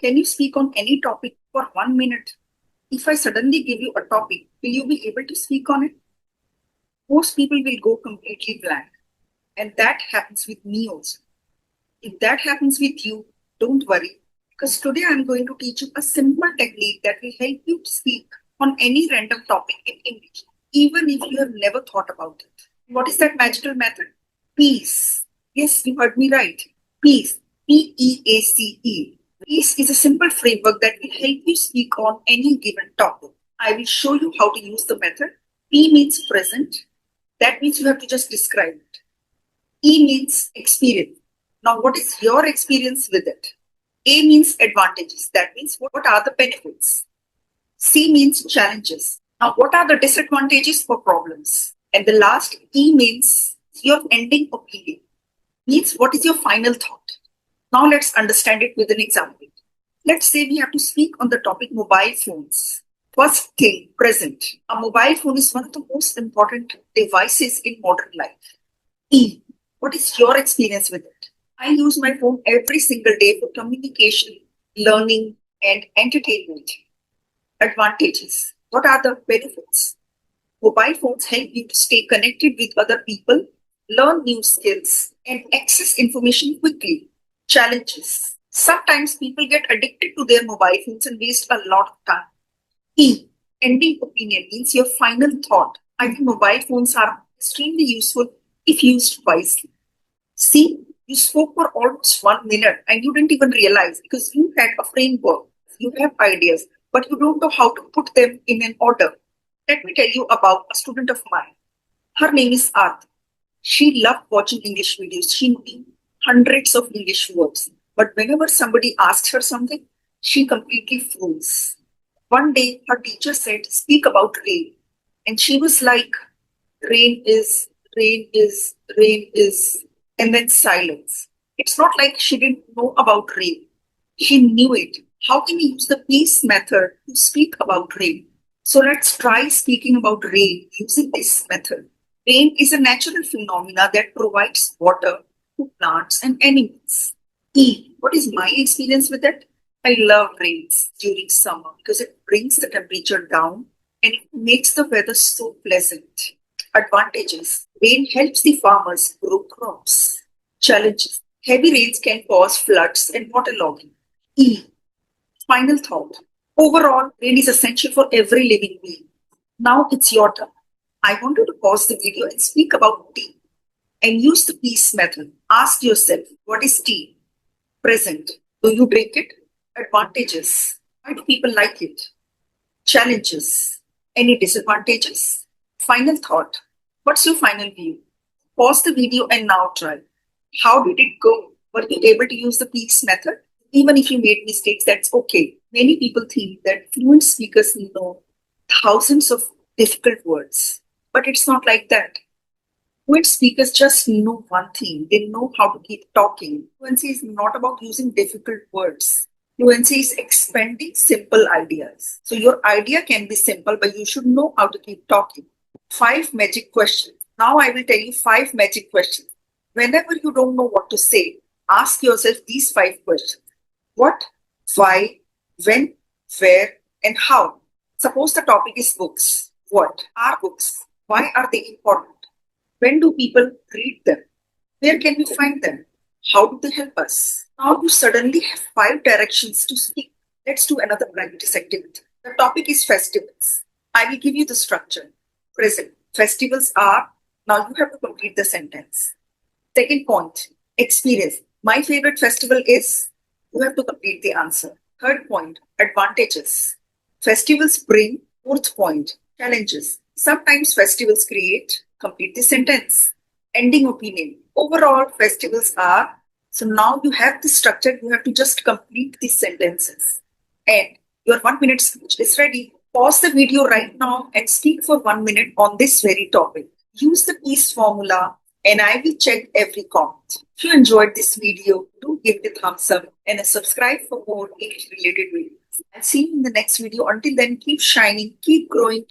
Can you speak on any topic for 1 minute? If I suddenly give you a topic, will you be able to speak on it? Most people will go completely blank. And that happens with me also. If that happens with you, don't worry. Because today I'm going to teach you a simple technique that will help you to speak on any random topic in English, even if you have never thought about it. What is that magical method? Peace. Yes, you heard me right. Peace. Peace. Peace is a simple framework that will help you speak on any given topic. I will show you how to use the method. P means present. That means you have to just describe it. E means experience. Now, what is your experience with it? A means advantages. That means what are the benefits? C means challenges. Now, what are the disadvantages or problems? And the last E means your ending opinion. Means what is your final thought? Now, let's understand it with an example. Let's say we have to speak on the topic mobile phones. First thing, present. A mobile phone is one of the most important devices in modern life. E, what is your experience with it? I use my phone every single day for communication, learning, and entertainment. Advantages. What are the benefits? Mobile phones help you to stay connected with other people, learn new skills, and access information quickly. Challenges. Sometimes people get addicted to their mobile phones and waste a lot of time. E. Ending opinion means your final thought. I think mobile phones are extremely useful if used wisely. See, you spoke for almost 1 minute and you didn't even realize because you had a framework, you have ideas, but you don't know how to put them in an order. Let me tell you about a student of mine. Her name is Arth. She loved watching English videos. She knew hundreds of English words. But whenever somebody asked her something, she completely froze. One day, her teacher said, speak about rain. And she was like, rain is, and then silence. It's not like she didn't know about rain. She knew it. How can we use the peace method to speak about rain? So let's try speaking about rain using this method. Rain is a natural phenomena that provides water to plants and animals. E. What is my experience with it? I love rains during summer because it brings the temperature down and it makes the weather so pleasant. Advantages. Rain helps the farmers grow crops. Challenges. Heavy rains can cause floods and waterlogging. E. Final thought. Overall, rain is essential for every living being. Now it's your turn. I want you to pause the video and speak about tea and use the peace method. Ask yourself, what is tea? Present. Do you drink it? Advantages. Why do people like it? Challenges. Any disadvantages? Final thought. What's your final view? Pause the video and now try. How did it go? Were you able to use the peace method? Even if you made mistakes, that's okay. Many people think that fluent speakers know thousands of difficult words, but it's not like that. Fluent speakers just know one thing. They know how to keep talking. Fluency is not about using difficult words. Fluency is expanding simple ideas. So your idea can be simple, but you should know how to keep talking. 5 magic questions. Now I will tell you 5 magic questions. Whenever you don't know what to say, ask yourself these 5 questions. What, why, when, where, and how. Suppose the topic is books. What are books? Why are they important? When do people read them? Where can we find them? How do they help us? Now you suddenly have 5 directions to speak. Let's do another practice activity. The topic is festivals. I will give you the structure. Present. Festivals are, now you have to complete the sentence. Second point, experience. My favorite festival is, you have to complete the answer. Third point, advantages. Festivals bring. Fourth point, challenges. Sometimes festivals create. Complete the sentence. Ending opinion. Overall, festivals are. So now you have the structure. You have to just complete these sentences. And your 1 minute speech is ready. Pause the video right now and speak for 1 minute on this very topic. Use the peace formula and I will check every comment. If you enjoyed this video, do give it a thumbs up and subscribe for more English related videos. I'll see you in the next video. Until then, keep shining, keep growing.